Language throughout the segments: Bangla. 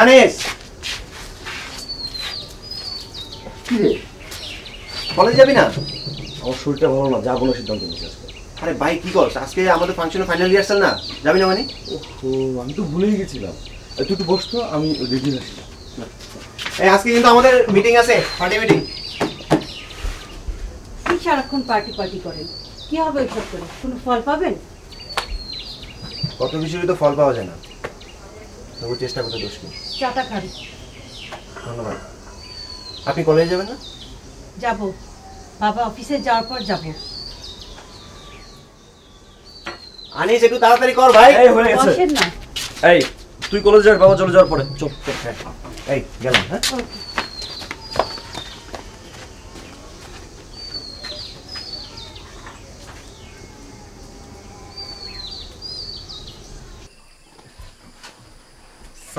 আনিস কি রে কলেজ যাবি না? আমার শরীরটা ভালো না, যাবো না সিদ্ধান্ত নিয়েছি আজকে। আরে ভাই কি করছ, আজকে আমাদের ফাংশনে ফাইনাল রিহার্সাল না, যাবি না মানে? ও আমি তো ভুলেই গেছিলাম। তুই একটু বসতো, আমি রেডি আছি। এই আজকে কিন্তু আমাদের মিটিং আছে, পার্টি মিটিং। কি সারাক্ষণ পার্টি পার্টি করেন, কি হবে এসব করে? কোনো ফল পাবেন? কত কিছুরই তো ফল পাওয়া যায় না, তবু চেষ্টা করতে দোষ নেই। চাটা খান। ধন্যবাদ। আপনি কলেজে যাবেন না? যাব, বাবা অফিসে যাওয়ার পর যাব। আনিস একটু তাড়াতাড়ি কর ভাই। এই হয়ে গেছে। বসেন না। এই তুই কলেজ যাস, বাবা চলে যাওয়ার পরে চল। এই গেলাম। হ্যাঁ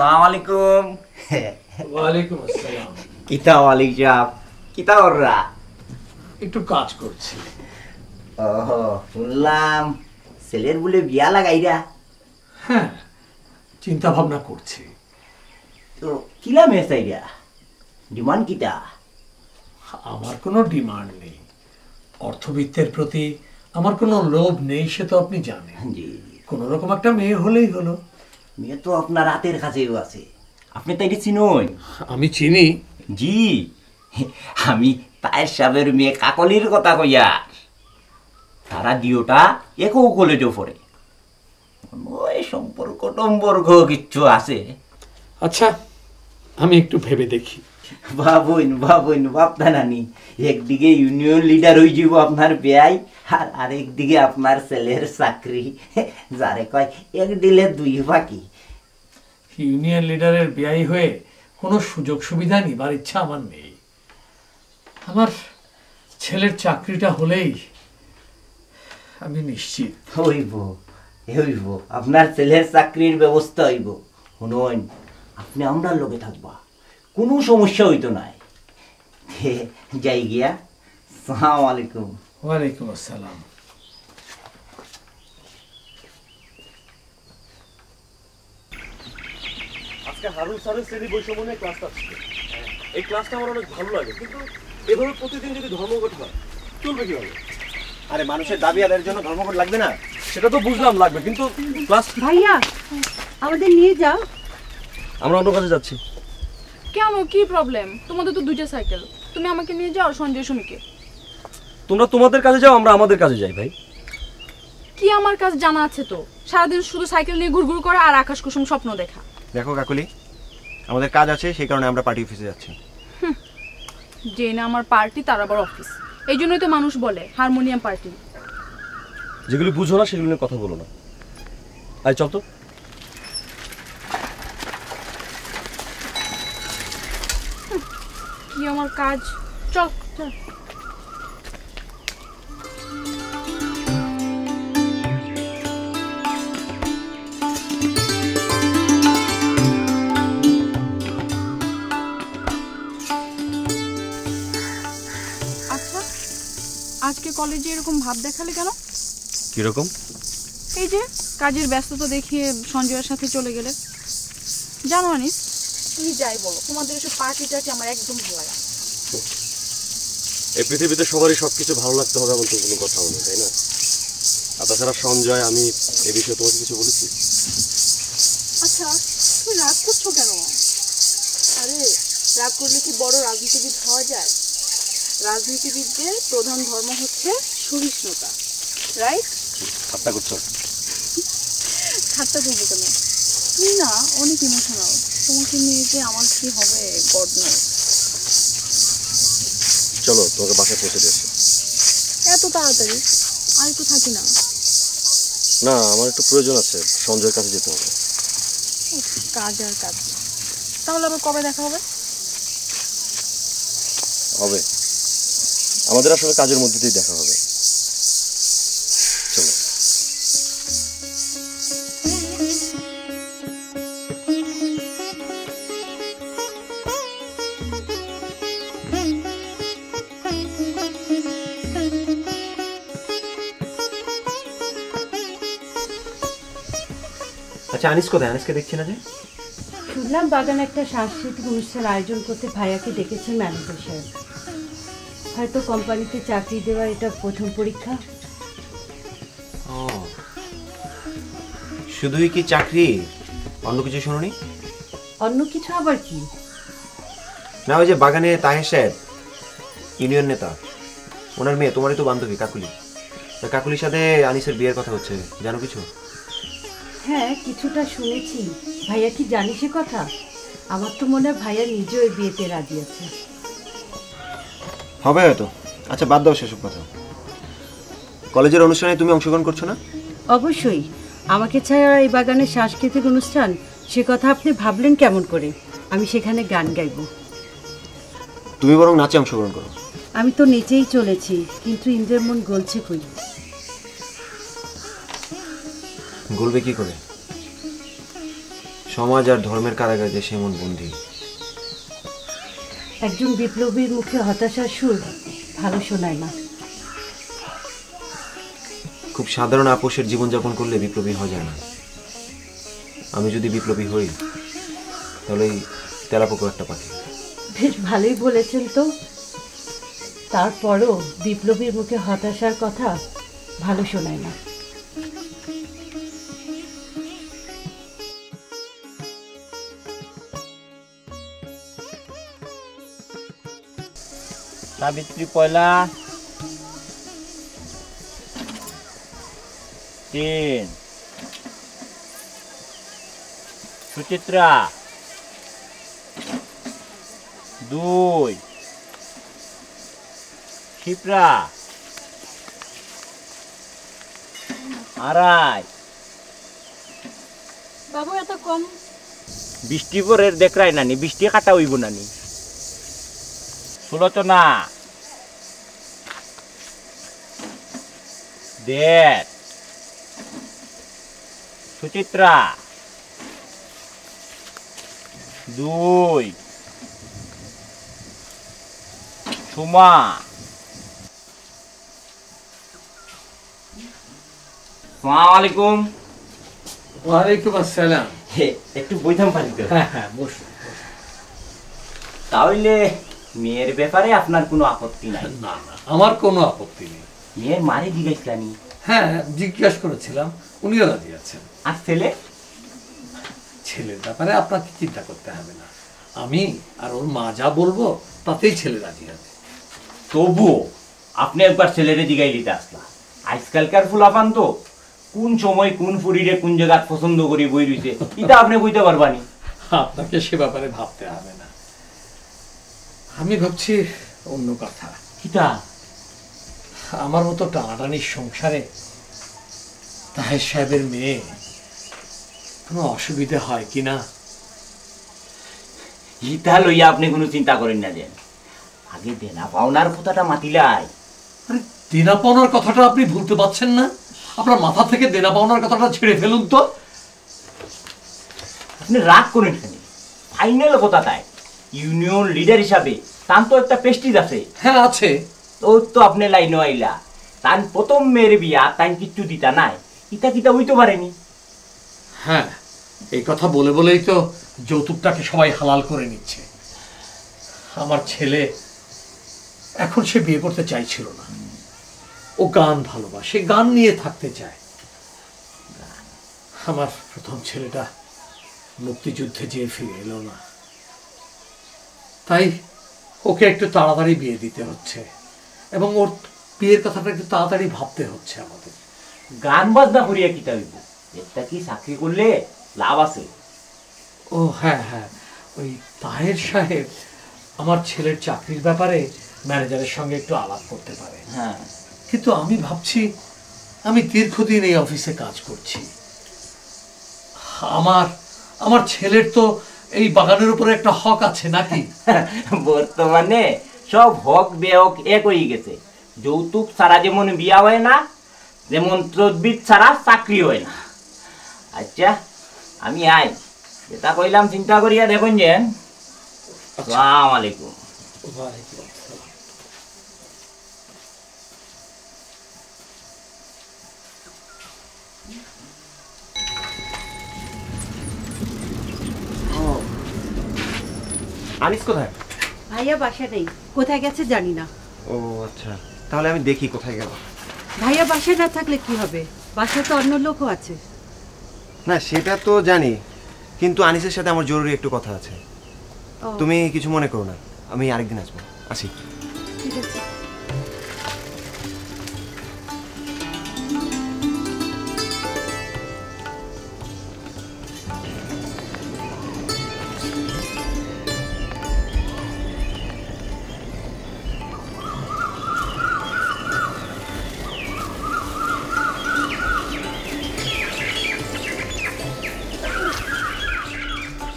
আসসালামু আলাইকুম। ওয়ালাইকুম আসসালাম। কিতা ওয়ালিক সাহেব, কিতা কররা? একটু কাজ করছি। ওহো, শুনলাম ছেলের বলে বিয়া লাগাইরা। হ্যাঁ, চিন্তা ভাবনা করছি। তো কিলা মেসাইরা, ডিমান্ড কিতা? আমার কোনো ডিমান্ড নেই, অর্থবিত্তের প্রতি আমার কোনো লোভ নেই, সে তো আপনি জানেন। জি, কোন রকম একটা মেয়ে হলেই হলো। মেয়ে তো আপনার রাতের কাছেও আছে, আপনি তাই চিনুন? আমি চিনি। জি, আমি তায়ের সাহেবের মেয়ে কাকলির কথা কইয়া। তারা দিওটা একও কলেজও পড়ে, ওই সম্পর্ক টম্পর্ক কিচ্ছু আছে। আচ্ছা, আমি একটু ভেবে দেখি। ভাবুন ভাবুন বাপটা নানি, একদিকে ইউনিয়ন লিডার হয়ে যাব আপনার বেয়াই, আর আরেকদিকে আপনার ছেলের চাকরি। যারে কয় এক দিলে দুই বাকি। ইউনিয়ন লিডারের বিয়ে হয়ে কোনো সুযোগ সুবিধা নিবার ইচ্ছা আমার নেই। আমার ছেলের চাকরিটা হলেই আমি নিশ্চিত। হইব হইব, আপনার ছেলের চাকরির ব্যবস্থা হইব। শুনুন, আপনি আমরা লগে থাকবা, কোনো সমস্যা হইতো নাই। যাই গিয়া, আসসালামু আলাইকুম। ওয়ালাইকুম আসসালাম। আজকে হারুন স্যারের শ্রেণী বৈষম্য নিয়ে ক্লাসটা ছিল। এই ক্লাসটা আমার অনেক ভালো লাগে, কিন্তু এভাবে প্রতিদিন যদি ধর্মঘট হয় চলবে কিভাবে? আরে মানুষের দাবি আদায়ের জন্য ধর্মঘট লাগবে না? সেটা তো বুঝলাম লাগবে, কিন্তু ক্লাস ভাইয়া আমাদের নিয়ে যাও। আমরা অন্য কাজে যাচ্ছি। কেন, কি প্রবলেম? তোমাদের তো দুইটা সাইকেল, তুমি আমাকে নিয়ে যাও, সঞ্জয় সুমিকে। তোমরা তোমাদের কাজে যাও, আমরা আমাদের কাজে যাই। ভাই কি আমার কাজ জানা আছে তো, সারাদিন শুধু সাইকেল নিয়ে ঘুরঘুর করা আর আকাশ কুসুম স্বপ্ন দেখা। দেখো কাকলি, আমাদের কাজ আছে, সেই কারণে আমরা পার্টি অফিসে যাচ্ছি। যে না আমার পার্টি তার আবার অফিস, এই জন্যই তো মানুষ বলে হারমোনিয়াম পার্টি। যেগুলি বুঝো না সেগুলো নিয়ে কথা বলো না। আয় চল তো। কি আমার কাজ, চল চল। আচ্ছা, আজকে কলেজে এরকম ভাব দেখালে কেন? কিরকম? এই যে কাজের ব্যস্ততা দেখিয়ে সঞ্জয়ের সাথে চলে গেলে। জানো আনিস, তুমি যাই বলো, তোমাদের এসব পার্টি টার্টি আমার একদম ভালো লাগে না। এই পৃথিবীতে সবারই সবকিছু ভালো লাগতে হবে এমন তো কোনো কথা নেই, তাই না? আর তাছাড়া সঞ্জয়, আমি এ বিষয়ে তোমাকে কিছু বলেছি? আচ্ছা, তুমি রাগ করছো কেন? আরে রাগ করলে কি বড় রাজনীতিবিদ হওয়া যায়? রাজনীতিবিদদের প্রধান ধর্ম হচ্ছে সহিষ্ণুতা, রাইট? ঠাট্টা করছো? ঠাট্টা করবো কেন? তুমি না অনেক ইমোশনাল, তোমাকে নিয়ে যে আমার কি হবে গড নোস। চলো তোমাকে বাসায় পৌঁছে দিয়েছি। এত তাড়াতাড়ি? আর একটু থাকি না? না, আমার একটু প্রয়োজন আছে, সঞ্জয়ের কাছে যেতে হবে। কাজ আর কাজ, তাহলে আবার কবে দেখা হবে? হবে, আমাদের আসলে কাজের মধ্যে দিয়ে দেখা হবে। চলো। আচ্ছা আনিস কোথায়? আনিসকে দেখছি না যে। শুনলাম বাগানে একটা সাংস্কৃতিক অনুষ্ঠান আয়োজন করতে ভাইয়াকে ডেকেছেন ম্যানেজার সাহেব। হয়তো কোম্পানিতে চাকরি দেওয়ার এটা প্রথম পরীক্ষা। ও, শুধুই কি চাকরি, অন্য কিছু শুনুনি? অন্য কিছু আবার কি? না, ওই যে বাগানে তাহের সাহেব, ইউনিয়ন নেতা, ওনার মেয়ে তোমারই তো বান্ধবী কাকুলি, কাকুলির সাথে আনিসের বিয়ের কথা হচ্ছে, জানো কিছু? হ্যাঁ, কিছুটা শুনেছি। ভাইয়া কি জানি সে কথা? আমার তো মনে হয় ভাইয়া নিজেও এই বিয়েতে রাজি আছে। হবে হয়তো। আচ্ছা, বাদ দাও সেসব কথা। কলেজের অনুষ্ঠানে তুমি অংশগ্রহণ করছো না? অবশ্যই। আমাকে ছাড়া এই বাগানের সাংস্কৃতিক অনুষ্ঠান, সে কথা আপনি ভাবলেন কেমন করে? আমি সেখানে গান গাইব। তুমি বরং নাচে অংশগ্রহণ করো। আমি তো নেচেই চলেছি, কিন্তু ইন্দ্রের মন গলছে কই? গলবে কি করে? সমাজ আর ধর্মের কারাগারে যে সেমন বন্দী। একজন বিপ্লবীর মুখে হতাশার সুর ভালো শোনায় না। খুব সাধারণ আপোষের জীবনযাপন করলে বিপ্লবী হওয়া যায় না। আমি যদি বিপ্লবী হই তাহলে এই তেলাপোকা একটা পাখি। বেশ ভালোই বলেছেন তো। তারপরও বিপ্লবীর মুখে হতাশার কথা ভালো শোনায় না। সাবিত্রী পয়লা 3, সুচিত্রা 2, ক্ষিপ্রা 2.5। বাবু এত কম? বৃষ্টি পরের দেখরাই নানি, বৃষ্টি কাটা হইব নানি। সুলোচনা 1.5, সুচিত্রা 2, সুমা আসসালামু আলাইকুম। ওয়ালাইকুম আসসালাম। একটু বইতাম পারি তো? হ্যাঁ হ্যাঁ, বসুন। তাহলে মেয়ের ব্যাপারে আপনার কোনো আপত্তি নাই? না না, আমার কোনো আপত্তি নেই। মেয়ের মারে জিজ্ঞাসলানি? হ্যাঁ, জিজ্ঞাসা করেছিলাম, উনিও রাজি আছেন। আর ছেলে? ছেলের ব্যাপারে আপনাকে চিন্তা করতে হবে না। আমি আর ওর মা যা বলবো তাতেই ছেলে রাজি আছে। তবুও আপনি একবার ছেলেরে জিগাই দিতে আসলা। আজকালকার ফুলাপান তো কোন সময় কোন ফুরিরে কোন জায়গা পছন্দ করি বই রইছে, এটা আপনি বুঝতে পারবানি। আপনাকে সে ব্যাপারে ভাবতে হবে না। আমি ভাবছি অন্য কথা। কিটা? আমার মতো টানাটানির সংসারে তাহের সাহেবের মেয়ে কোনো অসুবিধে হয় কিনা। ইটা লইয়া আপনি কোনো চিন্তা করেন না। দেন আগে দেনা পাওনার কথাটা মাতিলাই। আরে, দেনা পাওনার কথাটা আপনি ভুলতে পারছেন না? আপনার মাথা থেকে দেনা পাওনার কথাটা ছেড়ে ফেলুন তো। আপনি রাগ করেন কেন? ফাইনাল কথা তাই, ইউনিয়ন লিডার হিসাবে তার তো একটা প্রেস্টিজ আছে। হ্যাঁ আছে। তো তো আপনি লাইন আইলা, তার প্রথম মেয়ের বিয়া তাই কিচ্ছু দিতা নাই, ইটা কিটা হইতে পারেনি। হ্যাঁ, এই কথা বলে বলেই তো যৌতুকটাকে সবাই হালাল করে নিচ্ছে। আমার ছেলে এখন সে বিয়ে করতে চাইছিল না। ও গান ভালোবাসে, গান নিয়ে থাকতে চায়। আমার প্রথম ছেলেটা মুক্তিযুদ্ধে যেয়ে ফিরে এলো না, তাই ওকে একটু তাড়াতাড়ি বিয়ে দিতে হচ্ছে এবং ওর বিয়ের কথাটা একটু তাড়াতাড়ি ভাবতে হচ্ছে আমাদের। গান বাজনা করিয়া কিটা হইব? একটা কি চাকরি করলে লাভ আছে? ও হ্যাঁ হ্যাঁ, ওই তাহের সাহেব আমার ছেলের চাকরির ব্যাপারে ম্যানেজারের সঙ্গে একটু আলাপ করতে পারে। হ্যাঁ, কিন্তু আমি ভাবছি, আমি দীর্ঘদিন এই অফিসে কাজ করছি। আমার ছেলের তো এই বাগানের উপরে একটা হক আছে নাকি? বর্তমানে সব হক বেহক এক হয়ে গেছে। যৌতুক ছাড়া যেমন বিয়া হয় না, যেমন তদবির ছাড়া চাকরি হয় না। আচ্ছা, আমি আই যেটা কইলাম চিন্তা করিয়া দেখুন যে। আসসালামু আলাইকুম। আনিস কোথায়? ভাইয়া বাসা নেই, কোথায় গেছে জানি না। ও আচ্ছা, তাহলে আমি দেখি কোথায় গেল। ভাইয়া বাসায় না থাকলে কি হবে, বাসায় তো অন্য লোকও আছে। না সেটা তো জানি, কিন্তু আনিসের সাথে আমার জরুরি একটু কথা আছে। তুমি কিছু মনে করো না, আমি আরেকদিন আসবো। আসি। ঠিক আছে।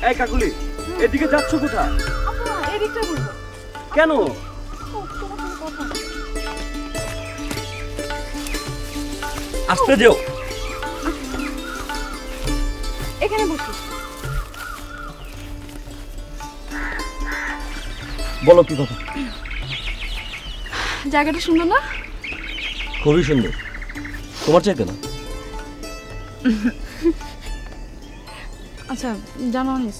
এই কাকুলি, এদিকে যাচ্ছ কোথায়? এদিকটা বলবো কেন? আসতে যেও। এখানে বসো। বলো কি কথা? জায়গাটা সুন্দর না? খুবই সুন্দর। তোমার চাইতে না? আচ্ছা জানো আনিস,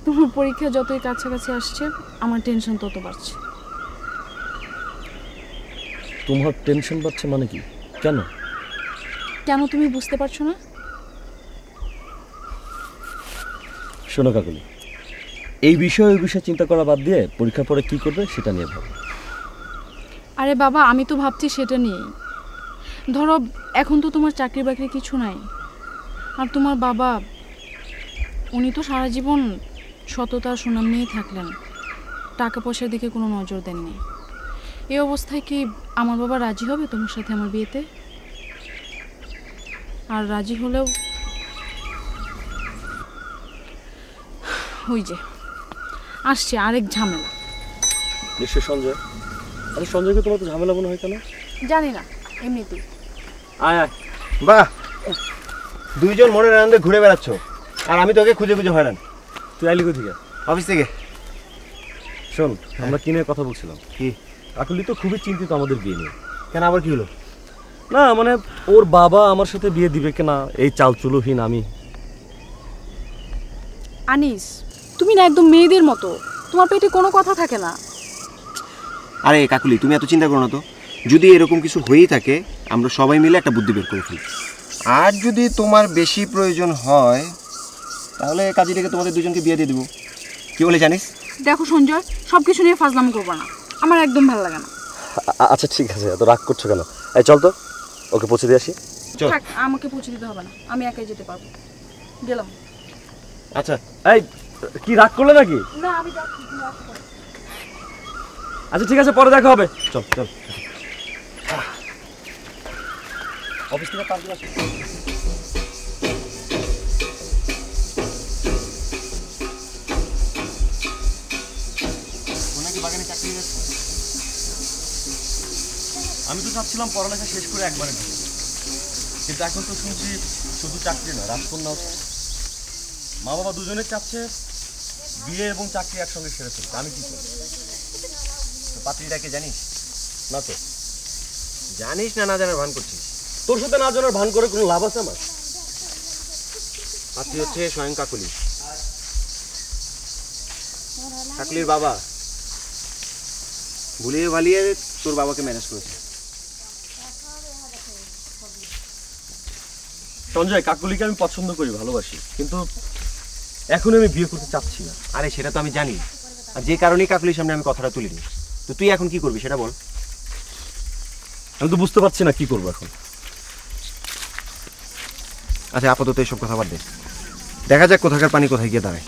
তোমার পরীক্ষা যতই কাছাকাছি আসছে আমার টেনশন তত বাড়ছে। তোমার টেনশন বাড়ছে মানে কি? কেন? কেন তুমি বুঝতে পারছো না? শোনো কাকুলি, এই বিষয়ে চিন্তা করা বাদ দিয়ে পরীক্ষার পরে কি করবে সেটা নিয়ে ভাবো। আরে বাবা, আমি তো ভাবছি সেটা নিয়েই। ধরো এখন তো তোমার চাকরি বাকরি কিছু নাই, আর তোমার বাবা উনি তো সারা জীবন সততা সুনাম নিয়েই থাকলেন, টাকা পয়সার দিকে কোনো নজর দেননি। এই অবস্থায় কি আমার বাবা রাজি হবে তোমার সাথে আমার বিয়েতে? আর রাজি হলেও ওই যে আসছে আরেক ঝামেলা। নিশ্চয় সঞ্জয়। আরে সঞ্জয়কে তোমার তো ঝামেলা মনে হয় কেন? জানি না, এমনিতেই। আয় আয়। বাহ, দুইজন মনের আনন্দে ঘুরে বেড়াচ্ছ, আর আমি তোকে খুঁজে খুঁজে হয়রান। তুই আইলি কোথা থেকে? অফিস থেকে। শোন, আমরা কি নিয়ে কথা বলছিলাম? কি? কাকুলি তো খুবই চিন্তিত আমাদের বিয়ে নিয়ে। কেন, আবার কি হলো? না মানে ওর বাবা আমার সাথে বিয়ে দিবে কিনা এই চালচুলোহীন আমি। আনিস, তুমি না একদম মেয়েদের মতো, তোমার পেটে কোনো কথা থাকে না। আরে কাকুলি, তুমি এত চিন্তা করো না তো। যদি এরকম কিছু হয়েই থাকে, আমরা সবাই মিলে একটা বুদ্ধি বের করে ফেলি। আর যদি তোমার বেশি প্রয়োজন হয় তাহলে কাজী ডেকে তোমাদের দুজনকে বিয়ে দিয়ে দেবো। কি বলে জানিস? দেখো সঞ্জয়, সব কিছু নিয়ে ফাজলাম করবো না, আমার একদম ভালো লাগে না। আচ্ছা ঠিক আছে, এত রাগ করছো কেন? এই চল তো, ওকে পৌঁছে দিয়ে আসি। চল। থাক, আমাকে পৌঁছে দিতে হবে না, আমি একাই যেতে পারবো। গেলাম। আচ্ছা। এই কি রাগ করলে নাকি? না আমি যাচ্ছি। আচ্ছা ঠিক আছে, পরে দেখা হবে। চল চল। অফিস থেকে তাড়াতাড়ি আসি। আমি তো চাচ্ছিলাম পড়ালেখা শেষ করে একবারে ঢুকবো, কিন্তু এখন তো শুনছি শুধু চাকরি না, রাজকন্যাও। মা বাবা দুজনে চাচ্ছে বিয়ে এবং চাকরি একসঙ্গে সেরে ফেলতে। আমি কি করি? তো পাত্রীটাকে জানিস? না তো। জানিস না, না জানার ভান করছিস? তোর সাথে না জানার ভান করে কোনো লাভ আছে আমার? পাত্রী হচ্ছে স্বয়ং কাকুলি, কাকুলির বাবা। ভুলিয়ে ভালিয়ে তোর বাবাকে ম্যানেজ করেছে। সঞ্জয়, কাকুলিকে আমি পছন্দ করি, ভালোবাসি, কিন্তু এখন আমি বিয়ে করতে চাচ্ছি না। আরে সেটা তো আমি জানি, আর যে কারণেই কাকুলির সামনে আমি কথাটা তুলিনি। তো তুই এখন কি করবি সেটা বল। আমি তো বুঝতে পারছি না কি করবো এখন। আচ্ছা আপাতত এসব কথা বাদ দে, দেখা যাক কোথাকার পানি কোথায় গিয়ে দাঁড়ায়।